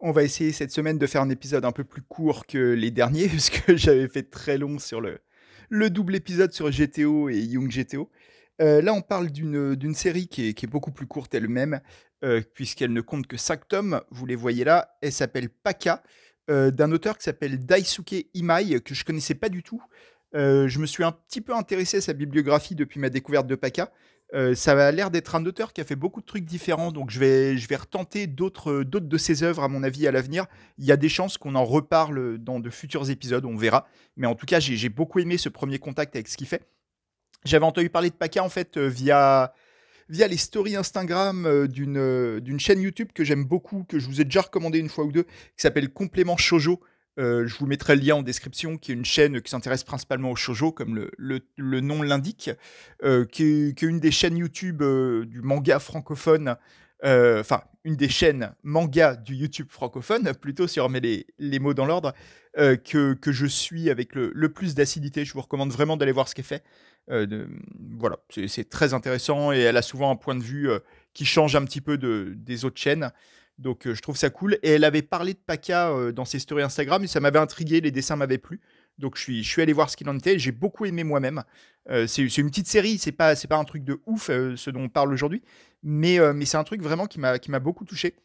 On va essayer cette semaine de faire un épisode un peu plus court que les derniers, puisque j'avais fait très long sur le double épisode sur GTO et Young GTO. Là, on parle d'une série qui est beaucoup plus courte elle-même, puisqu'elle ne compte que 5 tomes. Vous les voyez là. Elle s'appelle Paka, d'un auteur qui s'appelle Daisuke Imai, que je connaissais pas du tout. Je me suis un petit peu intéressé à sa bibliographie depuis ma découverte de Paka. Ça a l'air d'être un auteur qui a fait beaucoup de trucs différents, donc je vais retenter d'autres de ses œuvres, à mon avis, à l'avenir. Il y a des chances qu'on en reparle dans de futurs épisodes, on verra. Mais en tout cas, j'ai beaucoup aimé ce premier contact avec ce qu'il fait. J'avais entendu parler de Paka, en fait, via les stories Instagram d'une chaîne YouTube que j'aime beaucoup, que je vous ai déjà recommandé une fois ou deux, qui s'appelle Complément Shoujo. Je vous mettrai le lien en description, qui est une chaîne qui s'intéresse principalement au shoujo, comme le nom l'indique, qui est une des chaînes YouTube du manga francophone, enfin, une des chaînes manga du YouTube francophone, plutôt si on remet les mots dans l'ordre, que je suis avec le plus d'acidité. Je vous recommande vraiment d'aller voir ce qu'elle fait. Voilà, c'est très intéressant et elle a souvent un point de vue qui change un petit peu des autres chaînes. Donc je trouve ça cool. Et elle avait parlé de Paka dans ses stories Instagram et ça m'avait intrigué, les dessins m'avaient plu. Donc je suis allé voir ce qu'il en était. J'ai beaucoup aimé moi-même. C'est une petite série, c'est pas un truc de ouf ce dont on parle aujourd'hui, mais c'est un truc vraiment qui m'a beaucoup touché.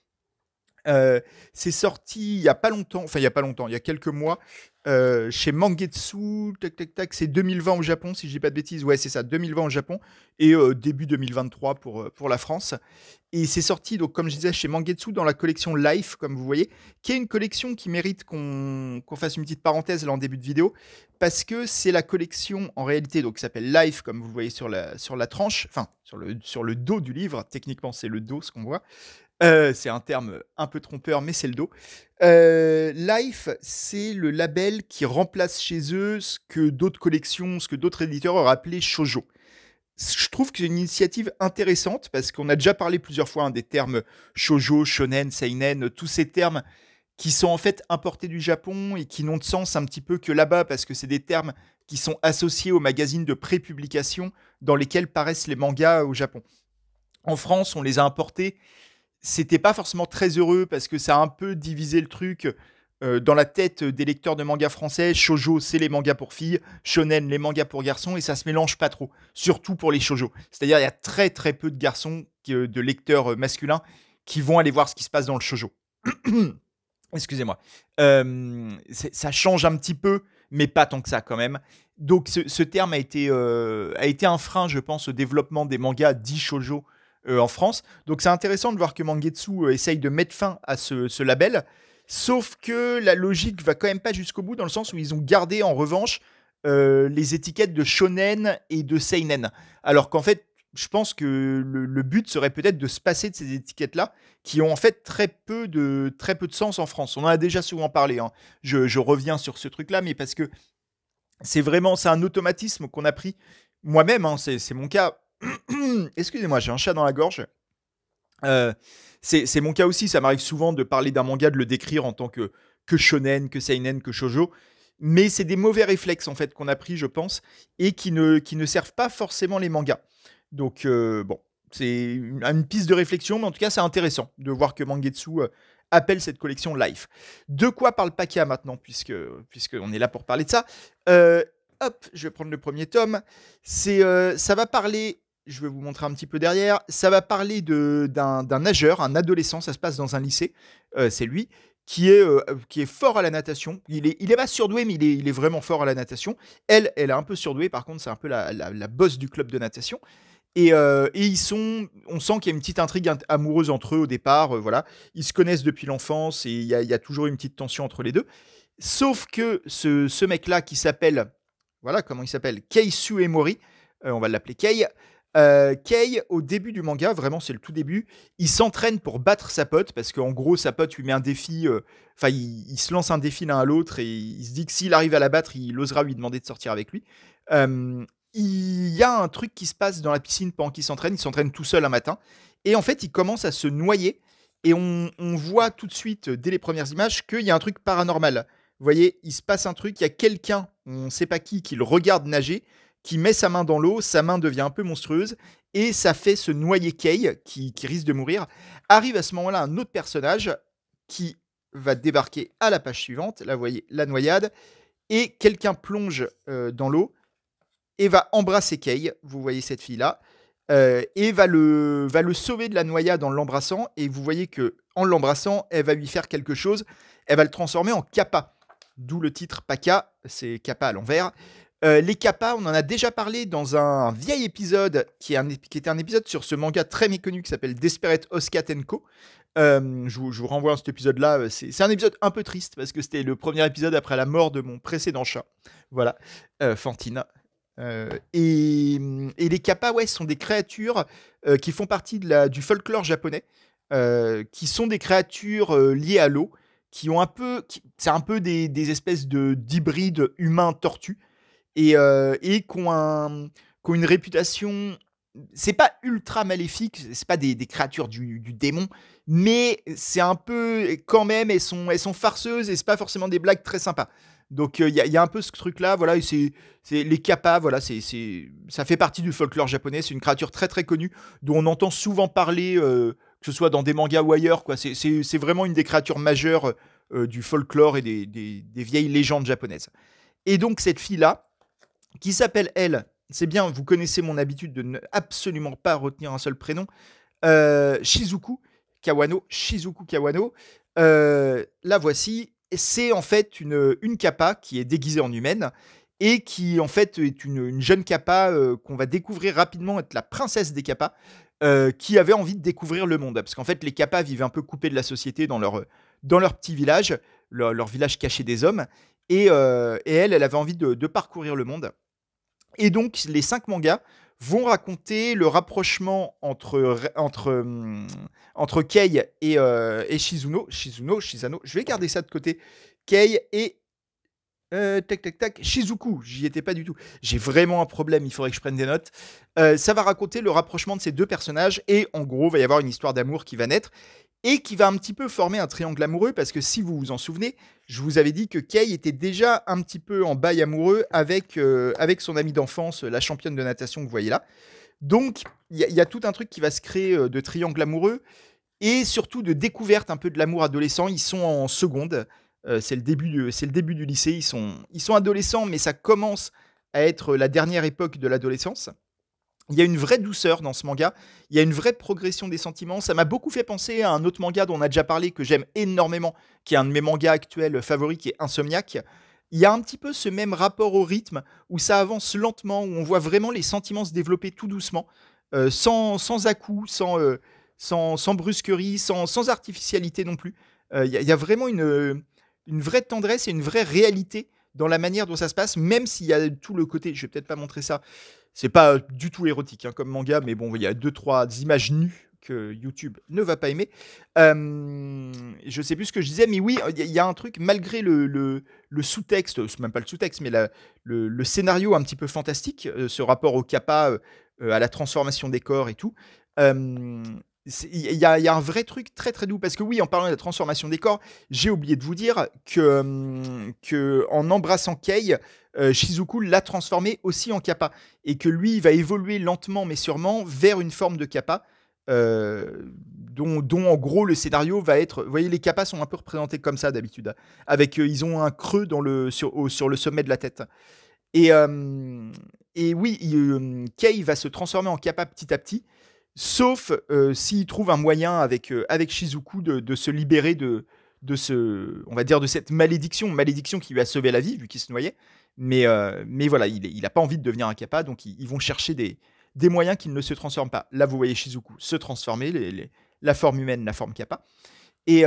C'est sorti il y a pas longtemps, enfin il y a pas longtemps, il y a quelques mois, chez Mangetsu, tac tac tac, c'est 2020 au Japon, si je dis pas de bêtises, ouais c'est ça, 2020 au Japon, et début 2023 pour la France. Et c'est sorti, donc comme je disais, chez Mangetsu dans la collection Life, comme vous voyez, qui est une collection qui mérite qu'on fasse une petite parenthèse là en début de vidéo, parce que c'est la collection en réalité, donc qui s'appelle Life, comme vous le voyez sur la tranche, enfin sur le dos du livre, techniquement c'est le dos ce qu'on voit. C'est un terme un peu trompeur, mais c'est le dos. Life, c'est le label qui remplace chez eux ce que d'autres collections, ce que d'autres éditeurs auraient appelé shoujo. Je trouve que c'est une initiative intéressante parce qu'on a déjà parlé plusieurs fois des termes shoujo, shonen, seinen, tous ces termes qui sont en fait importés du Japon et qui n'ont de sens un petit peu que là-bas parce que c'est des termes qui sont associés aux magazines de pré-publication dans lesquels paraissent les mangas au Japon. En France, on les a importés, c'était pas forcément très heureux parce que ça a un peu divisé le truc dans la tête des lecteurs de mangas français. Shoujo, c'est les mangas pour filles, shonen, les mangas pour garçons, et ça se mélange pas trop, surtout pour les shoujo. C'est-à-dire, il y a très très peu de garçons, de lecteurs masculins, qui vont aller voir ce qui se passe dans le shoujo. Excusez-moi. Ça change un petit peu, mais pas tant que ça quand même. Donc ce terme a été un frein, je pense, au développement des mangas dits shoujo en France. Donc c'est intéressant de voir que Mangetsu essaye de mettre fin à ce label. Sauf que la logique va quand même pas jusqu'au bout, dans le sens où ils ont gardé en revanche les étiquettes de shonen et de seinen. Alors qu'en fait, je pense que le but serait peut-être de se passer de ces étiquettes-là, qui ont en fait très peu de sens en France. On en a déjà souvent parlé, hein. Je reviens sur ce truc-là, mais parce que c'est un automatisme qu'on a pris. Moi-même, hein, c'est mon cas. Excusez-moi, j'ai un chat dans la gorge. Euh, c'est mon cas aussi, ça m'arrive souvent de parler d'un manga, de le décrire en tant que shonen, que seinen, que shoujo. Mais c'est des mauvais réflexes en fait qu'on a pris, je pense, et qui ne servent pas forcément les mangas. Donc bon, c'est une piste de réflexion, mais en tout cas c'est intéressant de voir que Mangetsu appelle cette collection Life. De quoi parle Paka maintenant, puisqu'on est là pour parler de ça. Hop, je vais prendre le premier tome. Ça va parler, je vais vous montrer un petit peu derrière, ça va parler d'un nageur, un adolescent, ça se passe dans un lycée, c'est lui, qui est fort à la natation. Il est pas surdoué, mais il est vraiment fort à la natation. Elle est un peu surdouée, par contre, c'est un peu la boss du club de natation. Et on sent qu'il y a une petite intrigue amoureuse entre eux au départ, voilà. Ils se connaissent depuis l'enfance et il y a toujours une petite tension entre les deux. Sauf que ce mec-là qui s'appelle, voilà comment il s'appelle, Kei Suemori, on va l'appeler Kei. Kei, au début du manga, vraiment c'est le tout début, il s'entraîne pour battre sa pote, parce qu'en gros sa pote lui met un défi, enfin il se lance un défi l'un à l'autre, et il se dit que s'il arrive à la battre, il osera lui demander de sortir avec lui. Euh, il y a un truc qui se passe dans la piscine pendant il s'entraîne tout seul un matin, et en fait il commence à se noyer, et on voit tout de suite, dès les premières images, qu'il y a un truc paranormal. Vous voyez, il se passe un truc, il y a quelqu'un, on ne sait pas qui le regarde nager, qui met sa main dans l'eau, sa main devient un peu monstrueuse, et ça fait se noyer Kei, qui risque de mourir. Arrive à ce moment-là un autre personnage qui va débarquer à la page suivante. Là, vous voyez la noyade. Et quelqu'un plonge dans l'eau et va embrasser Kay. Vous voyez cette fille-là. Et va le sauver de la noyade en l'embrassant. Et vous voyez que en l'embrassant, elle va lui faire quelque chose. Elle va le transformer en Kappa. D'où le titre Paka, c'est Kappa à l'envers. Les Kappa, on en a déjà parlé dans un vieil épisode qui était un épisode sur ce manga très méconnu qui s'appelle Desperate Housecat Co. Je vous renvoie à cet épisode-là. C'est un épisode un peu triste parce que c'était le premier épisode après la mort de mon précédent chat. Voilà, Fantine. Et les Kappa, ouais, sont des créatures qui font partie du folklore japonais, qui sont des créatures liées à l'eau, c'est un peu des espèces d'hybrides humains-tortues, et qui ont une réputation. C'est pas ultra maléfique, c'est pas des créatures du démon, mais c'est un peu quand même, elles sont farceuses et c'est pas forcément des blagues très sympas. Donc y a un peu ce truc-là, voilà, et c'est les kappas, voilà, ça fait partie du folklore japonais, c'est une créature très très connue dont on entend souvent parler, que ce soit dans des mangas ou ailleurs, quoi. C'est vraiment une des créatures majeures du folklore et des vieilles légendes japonaises. Et donc cette fille-là, qui s'appelle elle, c'est bien, vous connaissez mon habitude de ne absolument pas retenir un seul prénom, Shizuku Kawano, la voici. C'est en fait une kappa qui est déguisée en humaine et qui en fait est une jeune kappa qu'on va découvrir rapidement être la princesse des kappas, qui avait envie de découvrir le monde. Parce qu'en fait, les kappas vivent un peu coupés de la société dans leur petit village, leur village caché des hommes. Et elle avait envie de parcourir le monde. Et donc, les 5 mangas vont raconter le rapprochement entre Kei et Shizano. Je vais garder ça de côté. Kei et Shizuku, j'y étais pas du tout. J'ai vraiment un problème, il faudrait que je prenne des notes. Ça va raconter le rapprochement de ces 2 personnages et en gros, il va y avoir une histoire d'amour qui va naître et qui va un petit peu former un triangle amoureux parce que si vous vous en souvenez, je vous avais dit que Kei était déjà un petit peu en bail amoureux avec son amie d'enfance, la championne de natation que vous voyez là. Donc, il y a tout un truc qui va se créer de triangle amoureux et surtout de découverte un peu de l'amour adolescent. Ils sont en seconde, c'est le début du lycée. Ils sont adolescents, mais ça commence à être la dernière époque de l'adolescence. Il y a une vraie douceur dans ce manga, il y a une vraie progression des sentiments. Ça m'a beaucoup fait penser à un autre manga dont on a déjà parlé, que j'aime énormément, qui est un de mes mangas actuels favoris, qui est Insomniac. Il y a un petit peu ce même rapport au rythme, où ça avance lentement, où on voit vraiment les sentiments se développer tout doucement, sans à-coups, sans brusquerie, sans artificialité non plus. Il y a vraiment une vraie tendresse et une vraie réalité dans la manière dont ça se passe, même s'il y a tout le côté, je vais peut-être pas montrer ça, c'est pas du tout érotique hein, comme manga, mais bon, il y a 2-3 images nues que YouTube ne va pas aimer. Je sais plus ce que je disais, mais oui, il y a un truc, malgré le sous-texte, c'est même pas le sous-texte, mais le scénario un petit peu fantastique, ce rapport au kappa, à la transformation des corps et tout. Il y a un vrai truc très très doux parce que oui, en parlant de la transformation des corps, j'ai oublié de vous dire que en embrassant Kei, Shizuku l'a transformé aussi en kappa et que lui il va évoluer lentement mais sûrement vers une forme de kappa, dont en gros le scénario va être, vous voyez les kappas sont un peu représentés comme ça d'habitude, avec ils ont un creux sur le sommet de la tête. Et, oui, Kei va se transformer en kappa petit à petit, sauf s'il trouve un moyen avec Shizuku de se libérer on va dire, de cette malédiction qui lui a sauvé la vie vu qu'il se noyait. Mais voilà, il a pas envie de devenir un kappa, donc ils vont chercher des moyens qu'il ne se transforme pas. Là, vous voyez Shizuku se transformer, la forme humaine, la forme kappa. Et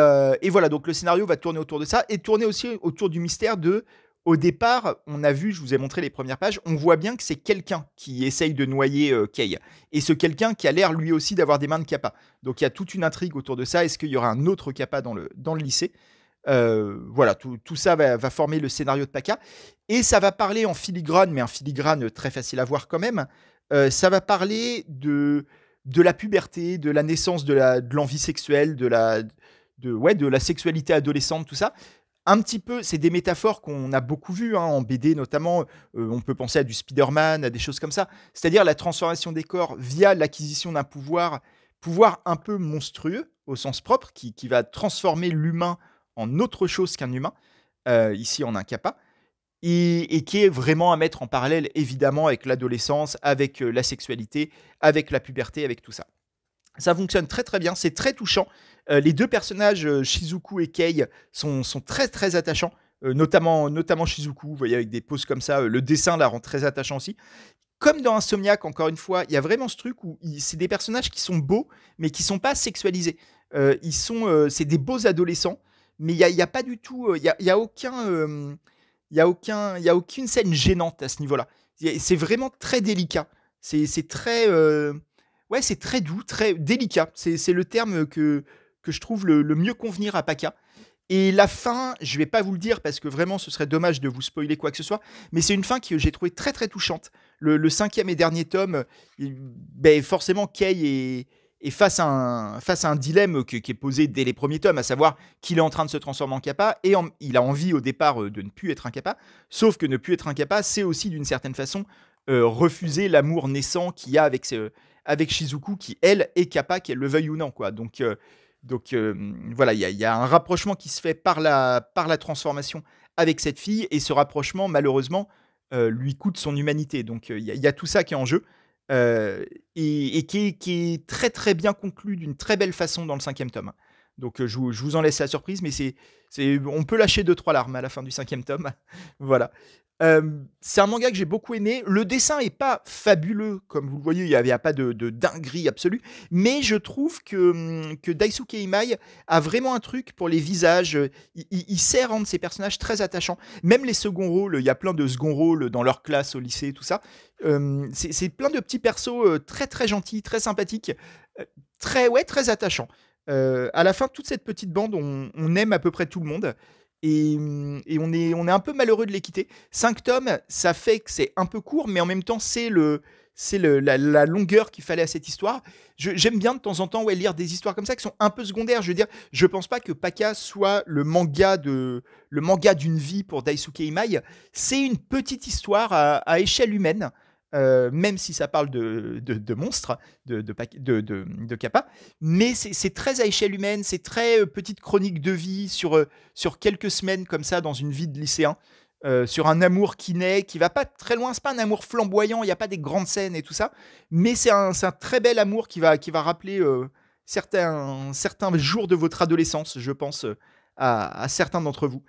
voilà, donc le scénario va tourner autour de ça et tourner aussi autour du mystère de. Au départ, on a vu, je vous ai montré les premières pages, on voit bien que c'est quelqu'un qui essaye de noyer Kei. Et ce quelqu'un qui a l'air lui aussi d'avoir des mains de kappa. Donc il y a toute une intrigue autour de ça. Est-ce qu'il y aura un autre kappa dans le lycée? Voilà, tout ça va former le scénario de Paka. Et ça va parler en filigrane, mais un filigrane très facile à voir quand même. Ça va parler de la puberté, de la naissance de l'envie sexuelle, de la sexualité adolescente, tout ça. Un petit peu, c'est des métaphores qu'on a beaucoup vues hein, en BD notamment. On peut penser à du Spider-Man, à des choses comme ça. C'est-à-dire la transformation des corps via l'acquisition d'un pouvoir un peu monstrueux au sens propre, qui va transformer l'humain en autre chose qu'un humain, ici en un kappa, et qui est vraiment à mettre en parallèle, évidemment, avec l'adolescence, avec la sexualité, avec la puberté, avec tout ça. Ça fonctionne très très bien, c'est très touchant. Les deux personnages, Shizuku et Kei, sont très très attachants, notamment Shizuku, vous voyez, avec des poses comme ça. Le dessin la rend très attachant aussi. Comme dans Insomniac, encore une fois, il y a vraiment ce truc où c'est des personnages qui sont beaux, mais qui sont pas sexualisés. C'est des beaux adolescents, mais il y a pas du tout, il y a aucun, il y a aucune scène gênante à ce niveau-là. C'est vraiment très délicat. C'est très, ouais, c'est très doux, très délicat. C'est le terme que je trouve le mieux convenir à Paka. Et la fin, je vais pas vous le dire parce que vraiment ce serait dommage de vous spoiler quoi que ce soit, mais c'est une fin que j'ai trouvée très très touchante. Le cinquième et dernier tome, ben forcément Kei est face à un dilemme qui est posé dès les premiers tomes, à savoir qu'il est en train de se transformer en kappa et il a envie au départ de ne plus être un kappa, sauf que ne plus être un kappa, c'est aussi d'une certaine façon refuser l'amour naissant qu'il y a avec Shizuku qui elle est kappa, qu'elle le veuille ou non quoi. Donc voilà, il y a un rapprochement qui se fait par la transformation avec cette fille, et ce rapprochement, malheureusement, lui coûte son humanité. Donc il y a tout ça qui est en jeu, et qui est très très bien conclu d'une très belle façon dans le cinquième tome. Donc je vous en laisse la surprise, mais on peut lâcher deux trois larmes à la fin du cinquième tome. Voilà. C'est un manga que j'ai beaucoup aimé. Le dessin est pas fabuleux, comme vous le voyez, il y a pas de dinguerie absolue, mais je trouve que Daisuke Imai a vraiment un truc pour les visages. Il sait rendre ses personnages très attachants. Même les seconds rôles, il y a plein de seconds rôles dans leur classe au lycée, tout ça. C'est plein de petits persos très très gentils, très sympathiques, très attachants. À la fin, toute cette petite bande, on aime à peu près tout le monde. Et on est un peu malheureux de les quitter. 5 tomes, ça fait que c'est un peu court, mais en même temps, la longueur qu'il fallait à cette histoire. J'aime bien de temps en temps lire des histoires comme ça qui sont un peu secondaires. Je veux dire, je pense pas que Paka soit le manga d'une vie pour Daisuke Imai. C'est une petite histoire à échelle humaine. Même si ça parle de monstres, de kappa, mais c'est très à échelle humaine, c'est très petite chronique de vie sur quelques semaines comme ça dans une vie de lycéen, sur un amour qui naît, qui va pas très loin, c'est pas un amour flamboyant, il n'y a pas des grandes scènes et tout ça, mais c'est un très bel amour qui va rappeler certains jours de votre adolescence, je pense, à certains d'entre vous.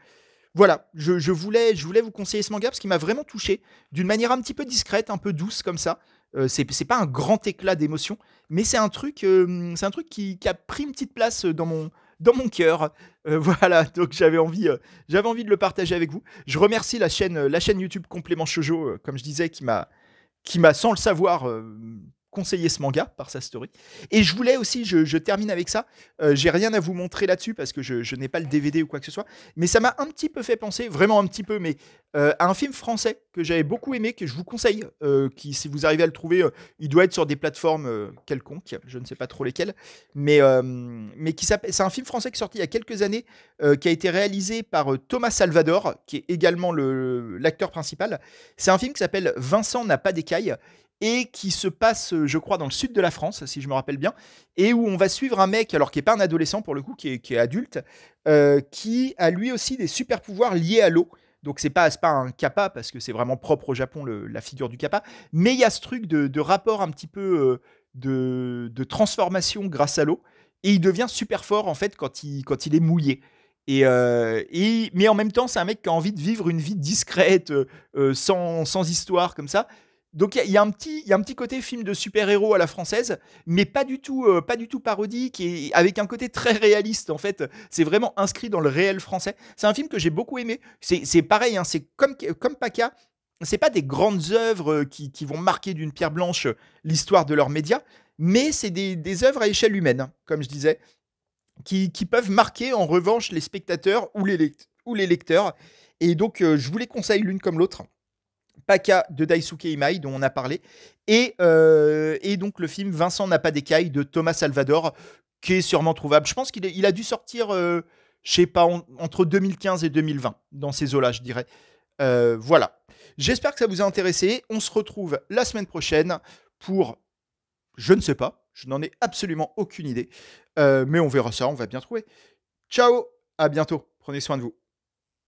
Voilà, je voulais vous conseiller ce manga parce qu'il m'a vraiment touché d'une manière un petit peu discrète, un peu douce comme ça. C'est pas un grand éclat d'émotion, mais c'est un truc qui a pris une petite place dans mon cœur. Voilà, donc j'avais envie de le partager avec vous. Je remercie la chaîne YouTube Complément Shoujo, comme je disais, qui m'a sans le savoir conseillé ce manga par sa story. Et je voulais aussi, je termine avec ça, j'ai rien à vous montrer là-dessus parce que je n'ai pas le DVD ou quoi que ce soit, mais ça m'a un petit peu fait penser, vraiment un petit peu, mais à un film français que j'avais beaucoup aimé, que je vous conseille, qui, si vous arrivez à le trouver, il doit être sur des plateformes quelconques, je ne sais pas trop lesquelles, mais c'est un film français qui est sorti il y a quelques années, qui a été réalisé par Thomas Salvador, qui est également l'acteur principal. C'est un film qui s'appelle Vincent n'a pas d'écailles, et qui se passe, je crois, dans le sud de la France, si je me rappelle bien, et où on va suivre un mec, alors qui n'est pas un adolescent pour le coup, qui est adulte, qui a lui aussi des super pouvoirs liés à l'eau. Donc c'est pas un kappa, parce que c'est vraiment propre au Japon, la figure du kappa, mais il y a ce truc de rapport un petit peu de transformation grâce à l'eau, et il devient super fort en fait quand il est mouillé. Mais en même temps, c'est un mec qui a envie de vivre une vie discrète, sans histoire comme ça. Donc il y a un petit côté film de super-héros à la française, mais pas du tout parodique, et avec un côté très réaliste en fait. C'est vraiment inscrit dans le réel français. C'est un film que j'ai beaucoup aimé. C'est pareil, hein, c'est comme Paka. C'est pas des grandes œuvres qui vont marquer d'une pierre blanche l'histoire de leurs médias, mais c'est des œuvres à échelle humaine, hein, comme je disais, qui peuvent marquer en revanche les spectateurs ou les lecteurs. Et donc je vous les conseille l'une comme l'autre. Paka de Daisuke Imai, dont on a parlé, et donc le film Vincent n'a pas d'écailles de Thomas Salvador, qui est sûrement trouvable. Je pense qu'il a dû sortir, je sais pas, entre 2015 et 2020, dans ces eaux-là, je dirais. Voilà. J'espère que ça vous a intéressé. On se retrouve la semaine prochaine pour, je ne sais pas, je n'en ai absolument aucune idée, mais on verra ça, on va bien trouver. Ciao, à bientôt. Prenez soin de vous.